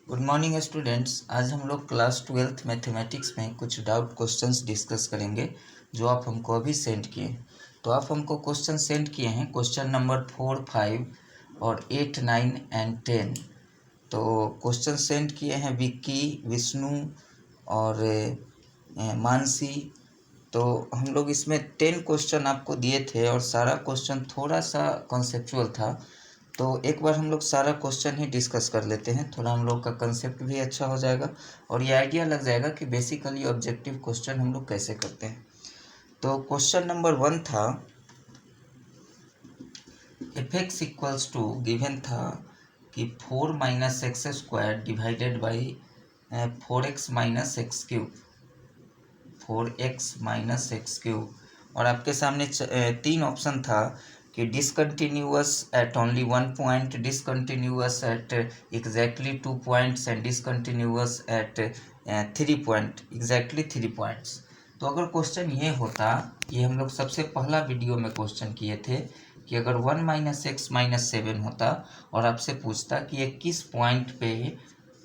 Good morning students. आज हम लोग क्लास 12th मैथमेटिक्स में कुछ डाउट क्वेश्चंस डिस्कस करेंगे जो आप हमको अभी सेंड किए। तो आप हमको क्वेश्चन सेंड किए हैं क्वेश्चन नंबर 4, 5 और 8, 9 एंड 10। तो क्वेश्चन सेंड किए हैं विक्की, विष्णु और मानसी। तो हम लोग इसमें 10 क्वेश्चन आपको दिए थे और सारा क्वेश्चन थोड़ा सा कॉन्सेप्चुअल था। तो एक बार हम लोग सारा क्वेश्चन ही डिस्कस कर लेते हैं, थोड़ा हम लोग का कंसेप्ट भी अच्छा हो जाएगा और ये आइडिया लग जाएगा कि बेसिकली ऑब्जेक्टिव क्वेश्चन हम लोग कैसे करते हैं। तो क्वेश्चन नंबर 1 था F x equals to given था कि 4 minus x square divided by 4x minus X cube, 4x minus X cube. और आपके सामने 3 ऑप्शन था कि discontinuous at only 1 point, discontinuous at exactly 2 points and discontinuous at 3 point, exactly 3 points. तो अगर question ये होता, ये हम लोग सबसे पहला वीडियो में क्वेश्चन किए थे कि अगर 1 माइनस एक्स माइनस 7 होता और आपसे पूछता कि ये किस पॉइंट पे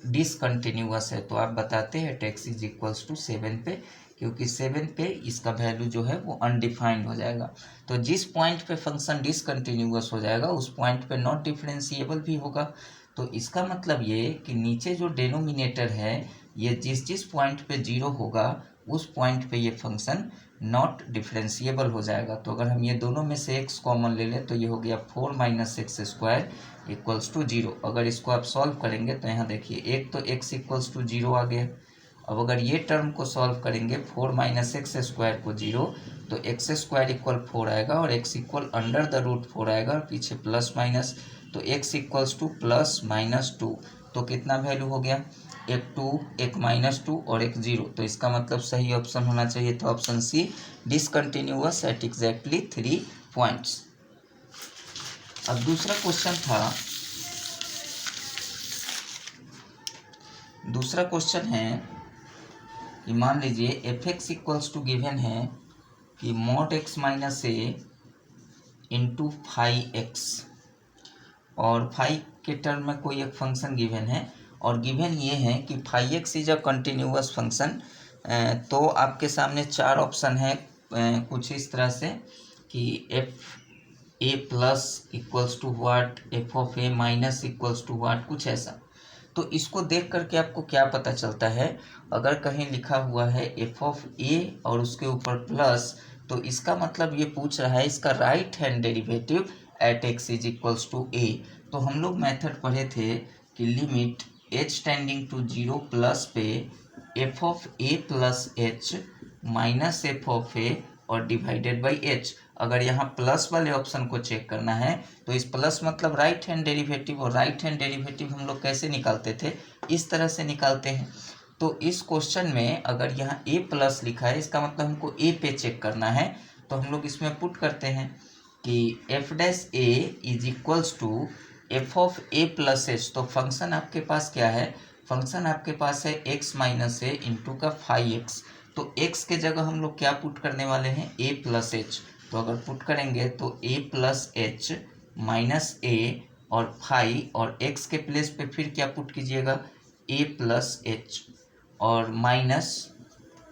डिसकंटिन्यूअस है, तो आप बताते हैं एक्स इज इक्वल्स टू 7 पे, क्योंकि 7 पे इसका वैल्यू जो है वो अनडिफाइंड हो जाएगा। तो जिस पॉइंट पे फंक्शन डिसकंटिन्यूअस हो जाएगा उस पॉइंट पे नॉट डिफरेंशिएबल भी होगा। तो इसका मतलब ये कि नीचे जो डेनोमिनेटर है ये जिस जिस पॉइंट पे 0 होगा उस पॉइंट पे ये फंक्शन नॉट डिफरेंशिएबल हो जाएगा। तो अगर हम ये दोनों में से x कॉमन ले लें तो ये हो गया 4 minus x square equals to 0। अगर इसको आप सॉल्व करेंगे तो यहाँ देखिए एक तो x इक्वल्स टू 0 आ गया। अब अगर ये टर्म को सॉल्व करेंगे 4 माइनस एक्स स्क्वायर को 0, तो एक्स स्क्वायर इक्वल 4 आएगा और x equal under the root 4 आएगा और पीछे प्लस माइनस, तो x equals to plus minus 2। तो कितना वैल्यू हो गया, एक 2, एक माइनस 2 और एक 0। तो इसका मतलब सही ऑप्शन होना चाहिए, तो option C discontinuous at exactly 3 points. अब दूसरा क्वेश्चन था, दूसरा क्वेश्चन है कि मान लीजिए F x equals to given है कि mod X minus A into 5x, और 5 के टर्म में कोई एक फंक्शन गिवन है और गिवन ये है कि 5x is a continuous function. तो आपके सामने 4 ऑप्शन है कुछ इस तरह से कि F A plus equals to what, F of A minus equals to what, कुछ ऐसा। तो इसको देख करके आपको क्या पता चलता है, अगर कहीं लिखा हुआ है एफ ऑफ ए और उसके ऊपर प्लस, तो इसका मतलब ये पूछ रहा है इसका right hand derivative at X is equals to A. तो हम लोग मेथड पढ़े थे कि limit H tending to 0 plus पे F of A plus H minus F of A और डिवाइडेड बाई एच। अगर यहाँ प्लस वाले ऑप्शन को चेक करना है तो इस प्लस मतलब राइट हैंड डेरिवेटिव, और राइट हैंड डेरिवेटिव हम लोग कैसे निकालते थे, इस तरह से निकालते हैं। तो इस क्वेश्चन में अगर यहाँ ए प्लस लिखा है इसका मतलब हमको ए पे चेक करना है, तो हम लोग इसमें पुट करते हैं कि F dash A is equals to F of A plus H. तो फंक्शन आपके पास क्या है, फंक्शन आपके पास है एक्स माइनस ए इंटू का 5x। तो x के जगह हम लोग क्या पुट करने वाले हैं, a प्लस एच। तो अगर पुट करेंगे तो a प्लस एच माइनस ए और 5, और x के प्लेस पे फिर क्या पुट कीजिएगा, a प्लस एच और माइनस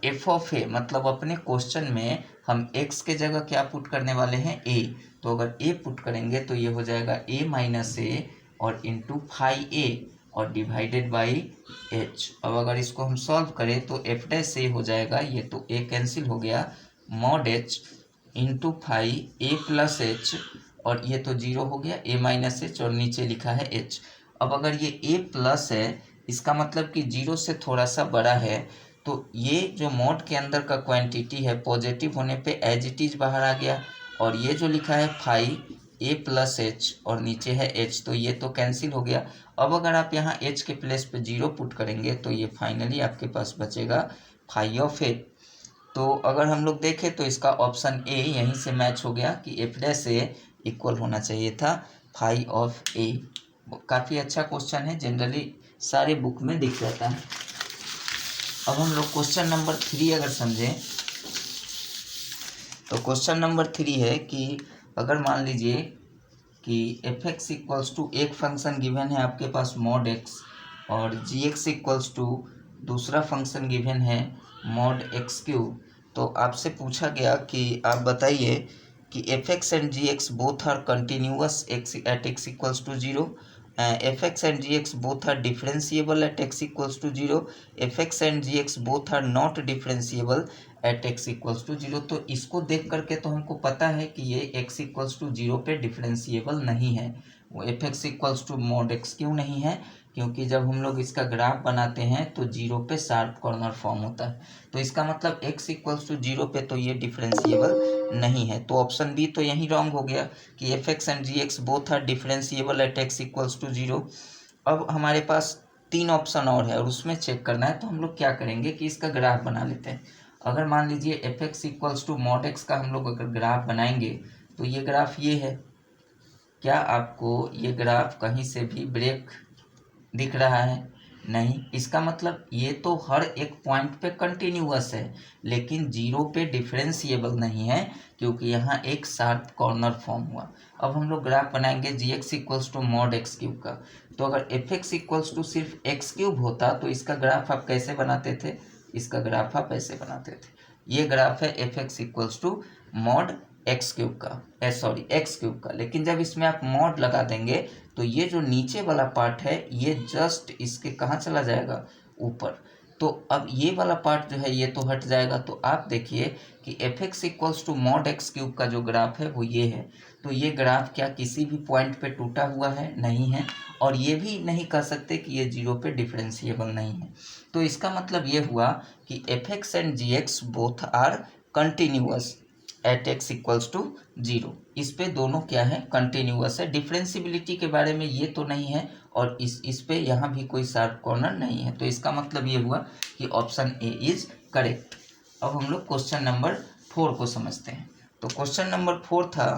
एफ ऑफ ए, मतलब अपने क्वेश्चन में हम x के जगह क्या पुट करने वाले हैं, a। तो अगर a पुट करेंगे तो ये हो जाएगा a माइनस ए और इंटू 5a और डिवाइडेड बाई h। अब अगर इसको हम सॉल्व करें तो एफ डैश ए हो जाएगा, ये तो a कैंसिल हो गया, mod h into 5a plus H, और ये तो 0 हो गया, a माइनस एच और नीचे लिखा है h। अब अगर ये a प्लस है इसका मतलब कि 0 से थोड़ा सा बड़ा है, तो ये जो मॉड के अंदर का क्वांटिटी है पॉजिटिव होने पे एज इट इज बाहर आ गया, और ये जो लिखा है 5a प्लस एच और नीचे है h, तो ये तो कैंसिल हो गया। अब अगर आप यहाँ h के प्लेस पे 0 पुट करेंगे तो ये फाइनली आपके पास बचेगा 5 ऑफ ए। तो अगर हम लोग देखें तो इसका ऑप्शन ए यहीं से मैच हो गया कि एफ डैश ए इक्वल होना चाहिए था 5 ऑफ ए। काफ़ी अच्छा क्वेश्चन है, जनरली सारे बुक में दिख जाता है। अब हम लोग क्वेश्चन नंबर 3 अगर समझें तो क्वेश्चन नंबर 3 है कि अगर मान लीजिए कि एफ एक्स इक्वल्स टू एक फंक्शन गिवन है आपके पास मॉड एक्स, और जी एक्स इक्वल्स टू दूसरा फंक्शन गिवन है मॉड एक्स क्यूब। तो आपसे पूछा गया कि आप बताइए कि f x and g x both are continuous x at x equals to zero, f x and g x both are differentiable at x equals to zero, f x and g x both are not differentiable at x equals to zero. तो इसको देख करके तो हमको पता है कि ये एक्स इक्वल्स टू जीरो पे डिफरेंशिएबल नहीं है। वो f x equals to mod x क्यों नहीं है? क्योंकि जब हम लोग इसका ग्राफ बनाते हैं तो जीरो पे शार्प कॉर्नर फॉर्म होता है। तो इसका मतलब x इक्वल्स टू जीरो पे तो ये डिफरेंशिएबल नहीं है। तो ऑप्शन बी तो यही रॉन्ग हो गया कि f x and g x both are differentiable at x equals to zero. अब हमारे पास 3 ऑप्शन और है और उसमें चेक करना है। तो हम लोग क्या करेंगे कि इसका ग्राफ बना लेते हैं। अगर मान लीजिए F x equals to mod x का हम लोग अगर ग्राफ बनाएंगे तो ये ग्राफ ये है। क्या आपको ये ग्राफ कहीं से भी ब्रेक दिख रहा है? नहीं। इसका मतलब ये तो हर एक पॉइंट पे कंटिन्यूअस है, लेकिन जीरो पे डिफरेंशिएबल नहीं है क्योंकि यहाँ एक शार्प कॉर्नर फॉर्म हुआ। अब हम लोग ग्राफ बनाएंगे G x equals to mod x cube का। तो अगर एफ एक्स इक्वल्स टू सिर्फ एक्स क्यूब होता तो इसका ग्राफ आप कैसे बनाते थे? इसका ग्राफ आप ऐसे बनाते थे। ये ग्राफ है f x equals to mod x cube का, सॉरी एक्स क्यूब का। लेकिन जब इसमें आप मॉड लगा देंगे तो ये जो नीचे वाला पार्ट है ये जस्ट इसके कहाँ चला जाएगा? ऊपर। तो अब ये वाला पार्ट जो है ये तो हट जाएगा। तो आप देखिए कि f x equals to mod x cube का जो ग्राफ है वो ये है। तो ये ग्राफ क्या किसी भी पॉइंट पे टूटा हुआ है? नहीं है। और ये भी नहीं कह सकते कि ये जीरो पे डिफरेंशिएबल नहीं है। तो इसका मतलब ये हुआ कि f x and g x both are continuous at x equals to zero. इस पे दोनों क्या है? कंटिन्यूअस है। डिफरेंशिबिलिटी के बारे में ये तो नहीं है और इस पे यहाँ भी कोई शार्प कॉर्नर नहीं है। तो इसका मतलब ये हुआ कि ऑप्शन ए इज करेक्ट। अब हम लोग क्वेश्चन नंबर 4 को समझते हैं। तो क्वेश्चन नंबर 4 था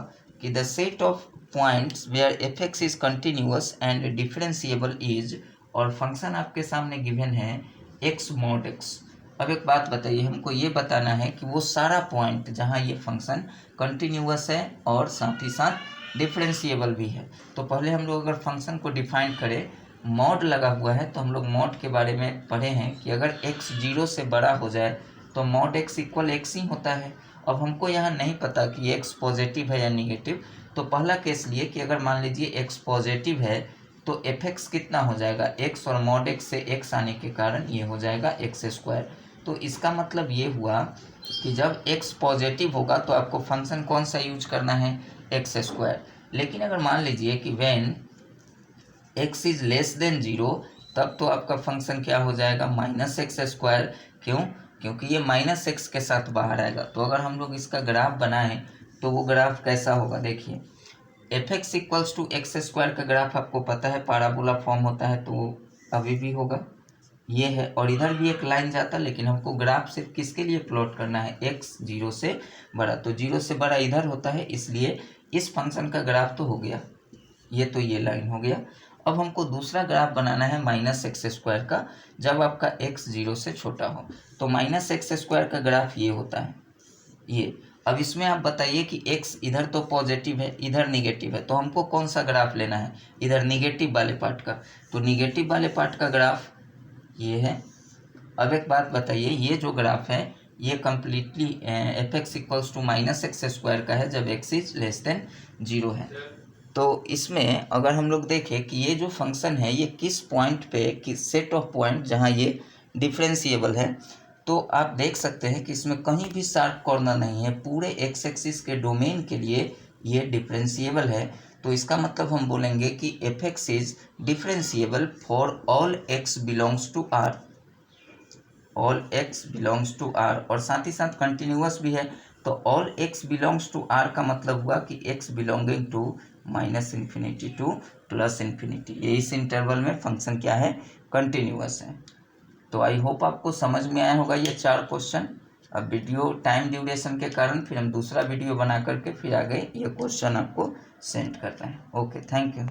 कि the set of points where f x is continuous and differentiable is, और फंक्शन आपके सामने गिवन है एक्स मॉड एक्स। अब एक बात बताइए, हमको ये बताना है कि वो सारा पॉइंट जहाँ ये फंक्शन कंटिन्यूअस है और साथ ही साथ डिफरेंशिएबल भी है। तो पहले हम लोग अगर फंक्शन को डिफाइन करें, मॉड लगा हुआ है तो हम लोग मॉड के बारे में पढ़े हैं कि अगर x जीरो से बड़ा हो जाए तो मॉड x इक्वल x ही होता है। अब हमको यहाँ नहीं पता कि x पॉजिटिव है या निगेटिव। तो पहला केस लिए कि अगर मान लीजिए x पॉजिटिव है तो एफ एक्स कितना हो जाएगा? x और मॉड x से x आने के कारण ये हो जाएगा एक्स स्क्वायर। तो इसका मतलब ये हुआ कि जब x पॉजिटिव होगा तो आपको फंक्शन कौन सा यूज करना है? X square. लेकिन अगर मान लीजिए कि when x is less than zero तब तो आपका फंक्शन क्या हो जाएगा? Minus x square. क्यों? क्योंकि ये माइनस एक्स के साथ बाहर आएगा। तो अगर हम लोग इसका ग्राफ बनाएं तो वो ग्राफ कैसा होगा? देखिए f x equals to x square का ग्राफ आपको पता है पैराबोला फॉर्म होता है, तो वो अभी भी होगा ये है। और इधर भी एक लाइन जाता है, लेकिन हमको ग्राफ सिर्फ किसके लिए प्लॉट करना है? एक्स जीरो से बड़ा। तो जीरो से बड़ा इधर होता है, इसलिए इस फंक्शन का ग्राफ तो हो गया, ये तो ये लाइन हो गया। अब हमको दूसरा ग्राफ बनाना है माइनस एक्स स्क्वायर का, जब आपका एक्स जीरो से छोटा हो। तो माइनस एक्स स्क्वायर का ग्राफ ये होता है ये। अब इसमें आप बताइए कि x इधर तो पॉजिटिव है इधर निगेटिव है, तो हमको कौन सा ग्राफ लेना है? इधर निगेटिव वाले पार्ट का। तो निगेटिव वाले पार्ट का ग्राफ ये है। अब एक बात बताइए, ये जो ग्राफ है ये completely f x equals to minus x square का है जब x is less than zero है। तो इसमें अगर हम लोग देखें कि ये जो फंक्शन है ये किस पॉइंट पे, किस सेट ऑफ पॉइंट जहाँ ये डिफरेंशिएबल है, तो आप देख सकते हैं कि इसमें कहीं भी शार्प कॉर्नर नहीं है। पूरे एक्स एक्सिस के डोमेन के लिए ये डिफरेंशिएबल है। तो इसका मतलब हम बोलेंगे कि f x is differentiable for all x belongs to R, all x belongs to R, और साथ ही साथ कंटिन्यूअस भी है। तो all x belongs to R का मतलब हुआ कि x belonging to minus infinity to plus infinity, ये इस इंटरवल में फंक्शन क्या है? कंटिन्यूअस है। तो आई होप आपको समझ में आया होगा ये 4 क्वेश्चन। अब वीडियो टाइम ड्यूरेशन के कारण फिर हम दूसरा वीडियो बना करके फिर आगे ये क्वेश्चन आपको सेंड कर रहे हैं। Okay, thank you.